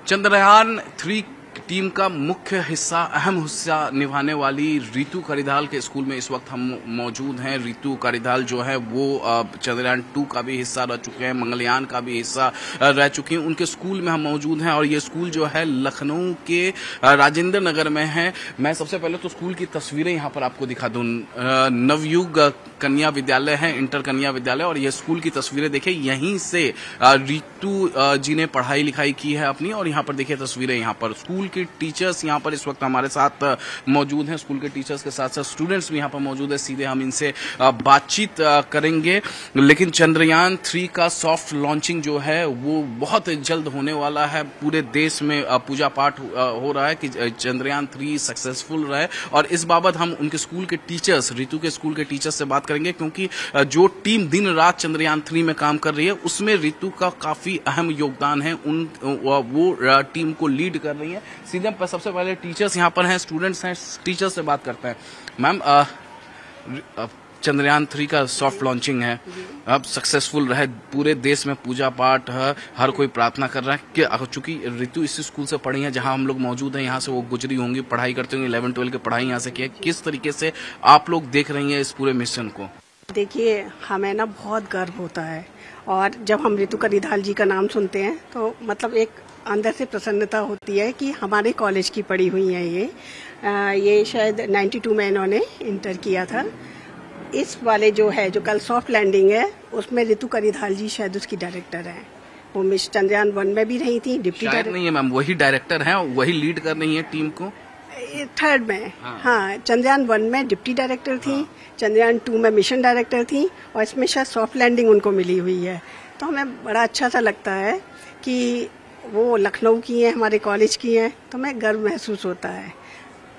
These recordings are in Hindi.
चंद्रयान 3 टीम का मुख्य हिस्सा, अहम हिस्सा निभाने वाली रितु करिधाल के स्कूल में इस वक्त हम मौजूद हैं। रितु करिधाल जो है वो चंद्रयान 2 का भी हिस्सा रह चुके हैं, मंगलयान का भी हिस्सा रह चुके हैं। उनके स्कूल में हम मौजूद हैं और ये स्कूल जो है लखनऊ के राजेंद्र नगर में है। मैं सबसे पहले तो स्कूल की तस्वीरें यहाँ पर आपको दिखा दूं। नवयुग कन्या विद्यालय है, इंटर कन्या विद्यालय, और ये स्कूल की तस्वीरें देखिए। यहीं से रितु जी ने पढ़ाई लिखाई की है अपनी, और यहाँ पर देखिए तस्वीरें। यहाँ पर स्कूल के टीचर्स यहाँ पर इस वक्त हमारे साथ मौजूद हैं। स्कूल के टीचर्स के साथ साथ स्टूडेंट्स भी यहाँ पर मौजूद है। सीधे हम इनसे बातचीत करेंगे। लेकिन चंद्रयान 3 का सॉफ्ट लॉन्चिंग जो है वो बहुत जल्द होने वाला है। पूरे देश में पूजा पाठ हो रहा है कि चंद्रयान 3 सक्सेसफुल रहे, और इस बाबत हम उनके स्कूल के टीचर्स, रितु के स्कूल के टीचर्स से बात करेंगे, क्योंकि जो टीम दिन रात चंद्रयान 3 में काम कर रही है उसमें रितु का काफी अहम योगदान है। वो टीम को लीड कर रही है। सीधे सबसे पहले टीचर्स यहाँ पर हैं, स्टूडेंट्स हैं, टीचर्स से बात करते हैं। मैम, चंद्रयान 3 का सॉफ्ट लॉन्चिंग है, अब सक्सेसफुल रहे। पूरे देश में पूजा पाठ है, हर कोई प्रार्थना कर रहा है कि चूंकि रितु इसी स्कूल से पढ़ी है जहां हम लोग मौजूद हैं, यहाँ से वो गुजरी होंगी, पढ़ाई करते होंगे, 11-12 की पढ़ाई यहाँ से की है। किस तरीके से आप लोग देख रही हैं इस पूरे मिशन को? देखिए, हमें ना बहुत गर्व होता है, और जब हम रितु करिधाल जी का नाम सुनते हैं तो मतलब एक अंदर से प्रसन्नता होती है कि हमारे कॉलेज की पढ़ी हुई है ये शायद 92 में इन्होंने इंटर किया था। इस वाले जो है, जो कल सॉफ्ट लैंडिंग है, उसमें रितु करिधाल जी शायद उसकी डायरेक्टर हैं। वो मिस चंद्रयान 1 में भी रही थी, डिप्टी डायरेक्टर नहीं है मैम, वही डायरेक्टर हैं, वही लीड कर रही है टीम को। 3rd में हाँ, चंद्रयान 1 में डिप्टी डायरेक्टर थी, चंद्रयान 2 में मिशन डायरेक्टर थी, और इसमें शायद सॉफ्ट लैंडिंग उनको मिली हुई है। तो हमें बड़ा अच्छा सा लगता है कि वो लखनऊ की है, हमारे कॉलेज की है, तो हमें गर्व महसूस होता है।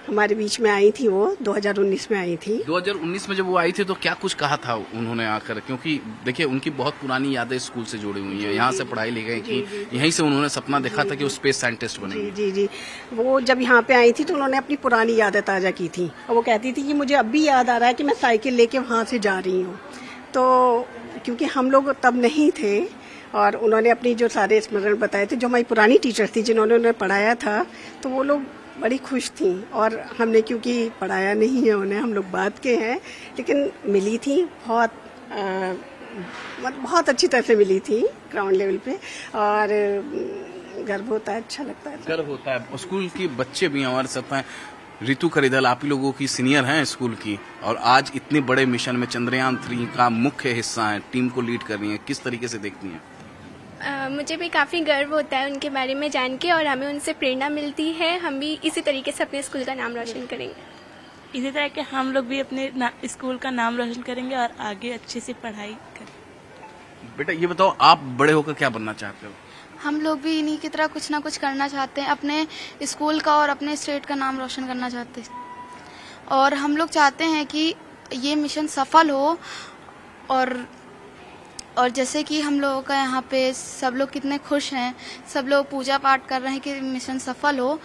हमारे बीच में आई थी, वो 2019 में आई थी। 2019 में जब वो आई थी तो क्या कुछ कहा था उन्होंने आकर? क्योंकि देखिए उनकी बहुत पुरानी यादें स्कूल से जुड़ी हुई हैं, यहाँ से पढ़ाई लिखाई की, यहीं से उन्होंने सपना देखा था कि वो स्पेस साइंटिस्ट बनेंगे। जी, वो जब यहाँ पे आई थी तो उन्होंने अपनी पुरानी यादें ताजा की थी, और वो कहती थी कि मुझे अब भी याद आ रहा है कि मैं साइकिल लेके वहाँ से जा रही हूँ। तो क्योंकि हम लोग तब नहीं थे, और उन्होंने अपनी जो सारे स्मरण बताए थे, जो हमारी पुरानी टीचर थी जिन्होंने उन्हें पढ़ाया था, तो वो लोग बड़ी खुश थी। और हमने क्योंकि पढ़ाया नहीं है उन्हें, हम लोग बात के हैं, लेकिन मिली थी बहुत अच्छी तरह से मिली थी ग्राउंड लेवल पे, और गर्व होता है, अच्छा लगता है। गर्व होता है। स्कूल के बच्चे भी हमारे साथ हैं। रितु करिधाल आप ही लोगों की सीनियर हैं स्कूल की, और आज इतने बड़े मिशन में चंद्रयान 3 का मुख्य हिस्सा है, टीम को लीड कर रही है, किस तरीके से देखती हैं? मुझे भी काफ़ी गर्व होता है उनके बारे में जान के, और हमें उनसे प्रेरणा मिलती है। हम भी इसी तरीके से अपने स्कूल का नाम रोशन करेंगे। इसी तरह के हम लोग भी अपने स्कूल का नाम रोशन करेंगे और आगे अच्छे से पढ़ाई करेंगे। बेटा ये बताओ, आप बड़े होकर क्या बनना चाहते हो? हम लोग भी इन्हीं की तरह कुछ ना कुछ करना चाहते हैं, अपने स्कूल का और अपने स्टेट का नाम रोशन करना चाहते हैं, और हम लोग चाहते हैं कि ये मिशन सफल हो। और जैसे कि हम लोगों का यहाँ पे सब लोग कितने खुश हैं, सब लोग पूजा पाठ कर रहे हैं कि मिशन सफल हो।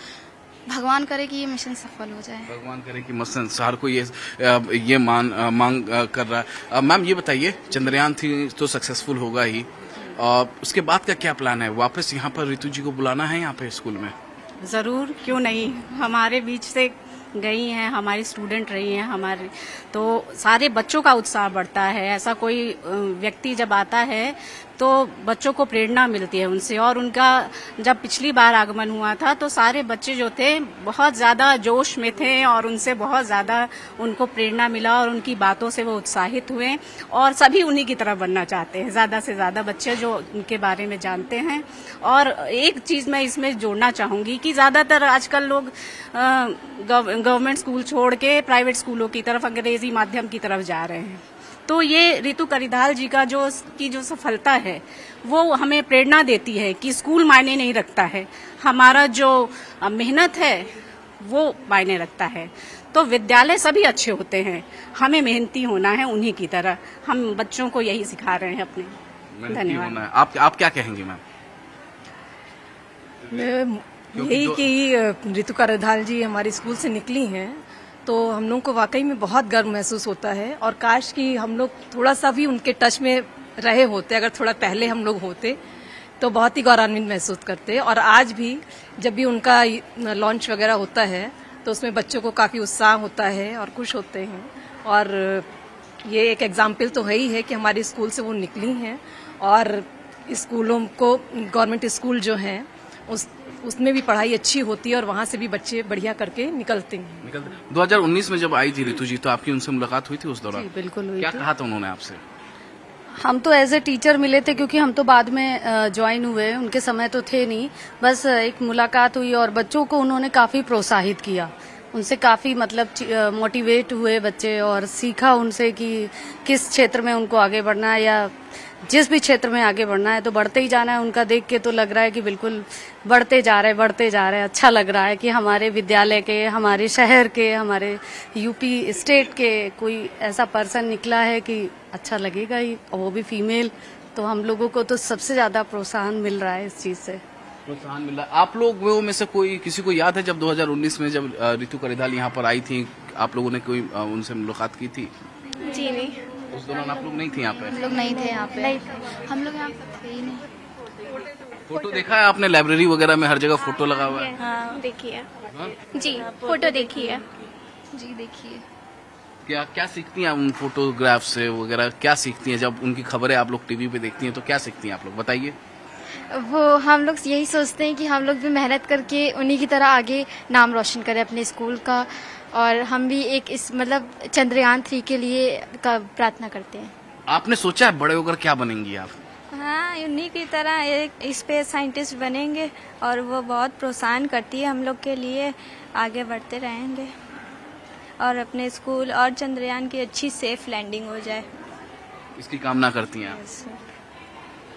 भगवान करे कि ये मिशन सफल हो जाए। भगवान करे कि मिशन सार को ये मांग कर रहा है। मैम ये बताइए, चंद्रयान 3 तो सक्सेसफुल होगा ही, उसके बाद का क्या प्लान है? वापस यहाँ पर रितु जी को बुलाना है यहाँ पे स्कूल में? जरूर, क्यों नहीं। हमारे बीच से गई हैं, हमारी स्टूडेंट रही हैं हमारे, तो सारे बच्चों का उत्साह बढ़ता है। ऐसा कोई व्यक्ति जब आता है तो बच्चों को प्रेरणा मिलती है उनसे, और उनका जब पिछली बार आगमन हुआ था तो सारे बच्चे जो थे बहुत ज्यादा जोश में थे, और उनसे बहुत ज्यादा उनको प्रेरणा मिला, और उनकी बातों से वो उत्साहित हुए, और सभी उन्हीं की तरह बनना चाहते हैं, ज्यादा से ज्यादा बच्चे जो उनके बारे में जानते हैं। और एक चीज मैं इसमें जोड़ना चाहूंगी कि ज्यादातर आजकल लोग गवर्नमेंट स्कूल छोड़ के प्राइवेट स्कूलों की तरफ, अंग्रेजी माध्यम की तरफ जा रहे हैं। तो ये रितु करिधाल जी का जो सफलता है वो हमें प्रेरणा देती है कि स्कूल मायने नहीं रखता है, हमारा जो मेहनत है वो मायने रखता है। तो विद्यालय सभी अच्छे होते हैं, हमें मेहनती होना है उन्हीं की तरह। हम बच्चों को यही सिखा रहे हैं अपने। धन्यवाद। आप क्या कहेंगे मैम? यही कि रितु करिधाल जी हमारे स्कूल से निकली हैं, तो हम लोग को वाकई में बहुत गर्व महसूस होता है, और काश कि हम लोग थोड़ा सा भी उनके टच में रहे होते, अगर थोड़ा पहले हम लोग होते तो बहुत ही गौरवान्वित महसूस करते हैं। और आज भी जब भी उनका लॉन्च वगैरह होता है तो उसमें बच्चों को काफ़ी उत्साह होता है और खुश होते हैं। और ये एक एग्जाम्पल तो है ही है कि हमारे स्कूल से वो निकली हैं और स्कूलों को, गवर्नमेंट स्कूल जो हैं उसमें भी पढ़ाई अच्छी होती है और वहाँ से भी बच्चे बढ़िया करके निकलते हैं। 2019 में जब आई थी रितु जी, तो आपकी उनसे मुलाकात हुई थी उस दौरान? जी बिल्कुल हुई क्या थी। कहा था उन्होंने आपसे? हम तो एज ए टीचर मिले थे, क्योंकि हम तो बाद में ज्वाइन हुए, उनके समय तो थे नहीं। बस एक मुलाकात हुई और बच्चों को उन्होंने काफी प्रोत्साहित किया, उनसे काफी मतलब मोटिवेट हुए बच्चे और सीखा उनसे कि किस क्षेत्र में उनको आगे बढ़ना है, या जिस भी क्षेत्र में आगे बढ़ना है तो बढ़ते ही जाना है। उनका देख के तो लग रहा है कि बिल्कुल बढ़ते जा रहे। अच्छा लग रहा है कि हमारे विद्यालय के, हमारे शहर के, हमारे यूपी स्टेट के कोई ऐसा पर्सन निकला है कि अच्छा लगेगा ही, और वो भी फीमेल। तो हम लोगों को तो सबसे ज्यादा प्रोत्साहन मिल रहा है इस चीज से। प्रोत्साहन मिल रहा है। आप लोग में से कोई किसी को याद है जब 2019 में जब रितु करिधाल यहाँ पर आई थी, आप लोगों ने कोई उनसे मुलाकात की थी? जी नहीं। उस दौरान आप लोग नहीं थे यहाँ पे? हम लोग नहीं थे यहाँ पे, हम लोग यहाँ पे थे ही नहीं। फोटो देखा है आपने? लाइब्रेरी वगैरह में हर जगह फोटो लगा हुआ है। हाँ देखिए। जी फोटो देखिए। जी देखिए। क्या सीखती हैं उन फोटोग्राफ से वगैरह? क्या सीखती हैं जब उनकी खबरें आप लोग टीवी पे देखती हैं, तो क्या सीखती हैं आप लोग, बताइए? वो हम लोग यही सोचते हैं कि हम लोग भी मेहनत करके उन्हीं की तरह आगे नाम रोशन करें अपने स्कूल का, और हम भी एक इस मतलब चंद्रयान 3 के लिए का प्रार्थना करते हैं। आपने सोचा है बड़े होकर क्या बनेंगी आप? हाँ, उन्हीं की तरह एक स्पेस साइंटिस्ट बनेंगे, और वो बहुत प्रोत्साहन करती है हम लोग के लिए, आगे बढ़ते रहेंगे और अपने स्कूल और चंद्रयान की अच्छी सेफ लैंडिंग हो जाए, इसकी कामना करती हैं आप?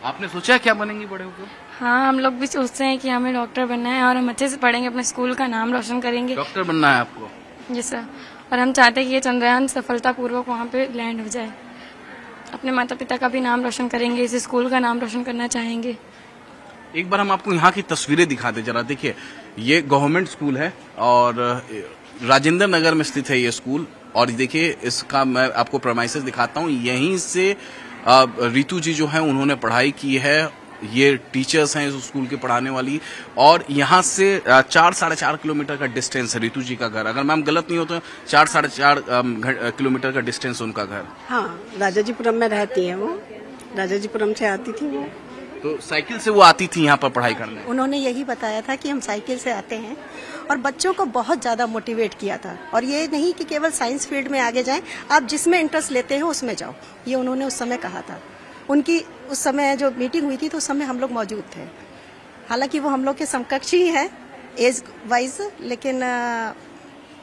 आपने सोचा है क्या बनेंगी बड़े होकर? हाँ, हम लोग भी सोचते हैं कि हमें डॉक्टर बनना है और हम अच्छे से पढ़ेंगे, अपने स्कूल का नाम रोशन करेंगे। डॉक्टर बनना है आपको? जी सर। और हम चाहते हैं कि ये चंद्रयान सफलतापूर्वक वहाँ पे लैंड हो जाए। अपने माता पिता का भी नाम रोशन करेंगे, इस स्कूल का नाम रोशन करना चाहेंगे। एक बार हम आपको यहाँ की तस्वीरें दिखा दे जरा। देखिए, ये गवर्नमेंट स्कूल है और राजेंद्र नगर में स्थित है ये स्कूल। और देखिए, इसका मैं आपको प्रेमाइसेस दिखाता हूँ। यहीं से रितु जी जो है उन्होंने पढ़ाई की है। ये टीचर्स हैं इस स्कूल के पढ़ाने वाली, और यहाँ से 4-4.5 किलोमीटर का डिस्टेंस है रितु जी का घर। अगर मैम गलत नहीं हो तो 4-4.5 किलोमीटर का डिस्टेंस उनका घर। हाँ, राजाजीपुरम में रहती है वो, राजाजीपुरम से आती थी वो। तो साइकिल से वो आती थी यहाँ पर पढ़ाई करने? उन्होंने यही बताया था कि हम साइकिल से आते हैं, और बच्चों को बहुत ज्यादा मोटिवेट किया था। और ये नहीं कि केवल साइंस फील्ड में आगे जाएं, आप जिसमें इंटरेस्ट लेते हो उसमें जाओ, ये उन्होंने उस समय कहा था। उनकी उस समय जो मीटिंग हुई थी तो उस समय हम लोग मौजूद थे। हालांकि वो हम लोग के समकक्ष ही है एज वाइज, लेकिन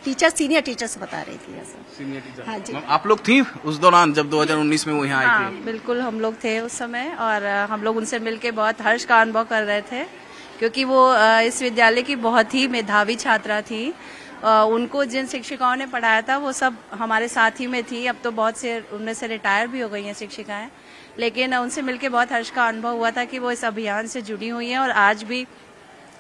टीचर सीनियर टीचर्स बता रही थी ऐसा। Senior teacher? हाँ जी। आप लोग थी उस दौरान जब 2019 में वो यहाँ आई थी? बिल्कुल, हम लोग थे उस समय, और हम लोग उनसे मिलके बहुत हर्ष का अनुभव कर रहे थे, क्योंकि वो इस विद्यालय की बहुत ही मेधावी छात्रा थी। उनको जिन शिक्षिकाओं ने पढ़ाया था वो सब हमारे साथ ही में थी। अब तो बहुत से उनमें से रिटायर भी हो गई हैं शिक्षिकाएं, लेकिन उनसे मिलके बहुत हर्ष का अनुभव हुआ था कि वो इस अभियान से जुड़ी हुई हैं। और आज भी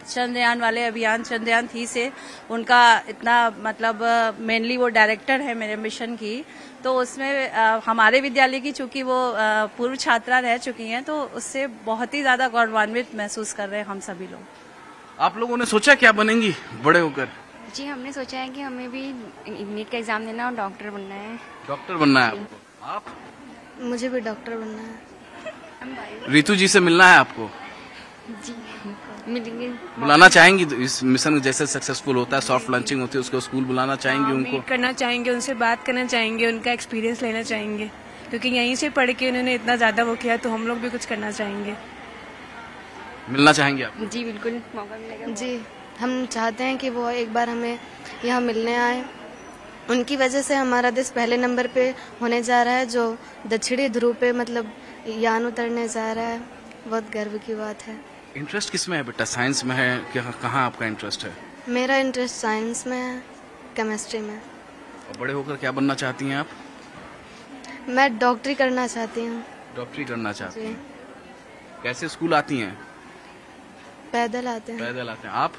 चंद्रयान वाले अभियान, चंद्रयान 3 से उनका इतना मतलब मेनली वो डायरेक्टर है मेरे मिशन की, तो उसमें हमारे विद्यालय की चूंकि वो पूर्व छात्रा रह चुकी हैं, तो उससे बहुत ही ज्यादा गौरवान्वित महसूस कर रहे हैं हम सभी लोग। आप लोगों ने सोचा क्या बनेंगी बड़े होकर? जी, हमने सोचा है कि हमें भी नीट का एग्जाम देना और डॉक्टर बनना है। डॉक्टर बनना है आपको? आप? मुझे भी डॉक्टर बनना है। रितु जी से मिलना है आपको? जी मिलेंगे। बुलाना चाहेंगी इस मिशन जैसे सक्सेसफुल होता है, सॉफ्ट लॉन्चिंग होती है, उसको स्कूल बुलाना चाहेंगी? उनको मीट करना चाहेंगे, उनसे बात करना चाहेंगे, उनका एक्सपीरियंस लेना चाहेंगे, क्योंकि यहीं से पढ़ के उन्होंने इतना ज्यादा वो किया, तो हम लोग भी कुछ करना चाहेंगे। मिलना चाहेंगे आप? जी बिल्कुल, मौका मिलेगा। जी, हम चाहते हैं कि वो एक बार हमें यहाँ मिलने आए। उनकी वजह से हमारा देश पहले नंबर पे होने जा रहा है, जो दक्षिणी ध्रुव पे मतलब यान उतरने जा रहा है। बहुत गर्व की बात है। इंटरेस्ट किसमें है बेटा? साइंस में है? कहाँ आपका इंटरेस्ट है? मेरा इंटरेस्ट साइंस में है, केमिस्ट्री में। और बड़े होकर क्या बनना चाहती हैं आप? मैं डॉक्टरी करना चाहती हूँ। डॉक्टरी करना चाहती जी। हैं? कैसे स्कूल आती हैं? पैदल आते हैं। पैदल आते हैं। आप?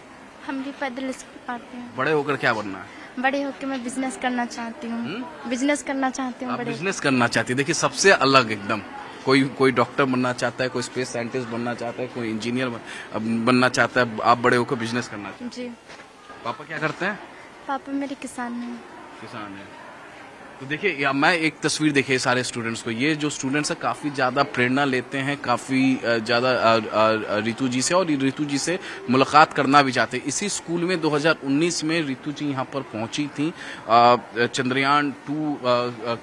हम भी पैदल स्कूल आते हैं। बड़े होकर क्या बनना है? बड़े होकर मैं बिजनेस करना चाहती हूँ। बिजनेस करना चाहती हूँ। आप बड़े बिजनेस करना चाहती है? देखिए, सबसे अलग एकदम कोई डॉक्टर बनना चाहता है, कोई स्पेस साइंटिस्ट बनना चाहता है, कोई इंजीनियर बनना चाहता है, आप बड़े होकर बिजनेस करना चाहते हैं। जी। पापा क्या करते हैं? पापा मेरे किसान हैं। किसान है। तो देखिए, मैं एक तस्वीर देखिए सारे स्टूडेंट्स को, ये जो स्टूडेंट्स है काफ़ी ज़्यादा प्रेरणा लेते हैं, काफ़ी ज़्यादा रितु जी से और रितु जी से मुलाकात करना भी चाहते हैं। इसी स्कूल में 2019 में रितु जी यहाँ पर पहुँची थी चंद्रयान 2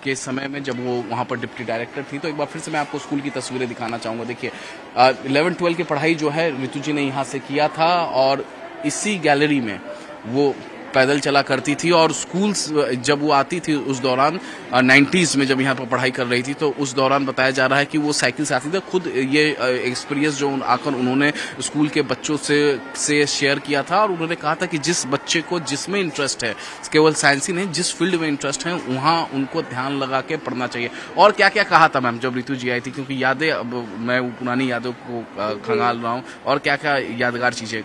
के समय में, जब वो वहाँ पर डिप्टी डायरेक्टर थी। तो एक बार फिर से मैं आपको स्कूल की तस्वीरें दिखाना चाहूँगा। देखिए 11-12 की पढ़ाई जो है रितु जी ने यहाँ से किया था और इसी गैलरी में वो पैदल चला करती थी। और स्कूल जब वो आती थी उस दौरान 90s में जब यहाँ पर पढ़ाई कर रही थी, तो उस दौरान बताया जा रहा है कि वो साइकिल से आती थी। खुद ये एक्सपीरियंस जो आकर उन्होंने स्कूल के बच्चों से शेयर किया था और उन्होंने कहा था कि जिस बच्चे को जिसमें इंटरेस्ट है, केवल साइंस ही नहीं, जिस फील्ड में इंटरेस्ट है वहाँ उनको ध्यान लगा के पढ़ना चाहिए। और क्या क्या कहा था मैम जब रितु जी आई थी, क्योंकि यादें, अब मैं वो पुरानी यादों को खंगाल रहा हूँ, और क्या क्या यादगार चीज़ें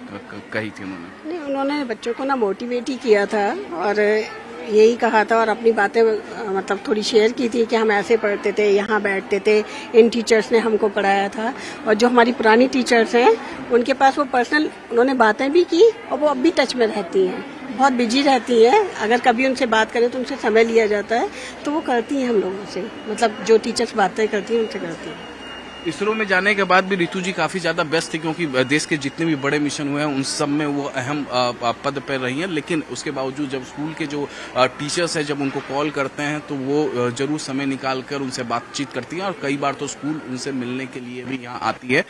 कही थी उन्होंने? उन्होंने बच्चों को ना मोटिवेट ही किया था और यही कहा था और अपनी बातें मतलब थोड़ी शेयर की थी कि हम ऐसे पढ़ते थे, यहाँ बैठते थे, इन टीचर्स ने हमको पढ़ाया था। और जो हमारी पुरानी टीचर्स हैं उनके पास वो पर्सनल उन्होंने बातें भी की और वो अब भी टच में रहती हैं, बहुत बिजी रहती हैं। अगर कभी उनसे बात करें तो उनसे समय लिया जाता है तो वो करती हैं हम लोगों से, मतलब जो टीचर्स बातें करती हैं उनसे करती हैं। इसरो में जाने के बाद भी रितु जी काफ़ी ज़्यादा व्यस्त थी, क्योंकि देश के जितने भी बड़े मिशन हुए हैं उन सब में वो अहम पद पर रही हैं। लेकिन उसके बावजूद जब स्कूल के जो टीचर्स हैं जब उनको कॉल करते हैं तो वो ज़रूर समय निकाल कर उनसे बातचीत करती हैं और कई बार तो स्कूल उनसे मिलने के लिए भी यहाँ आती है।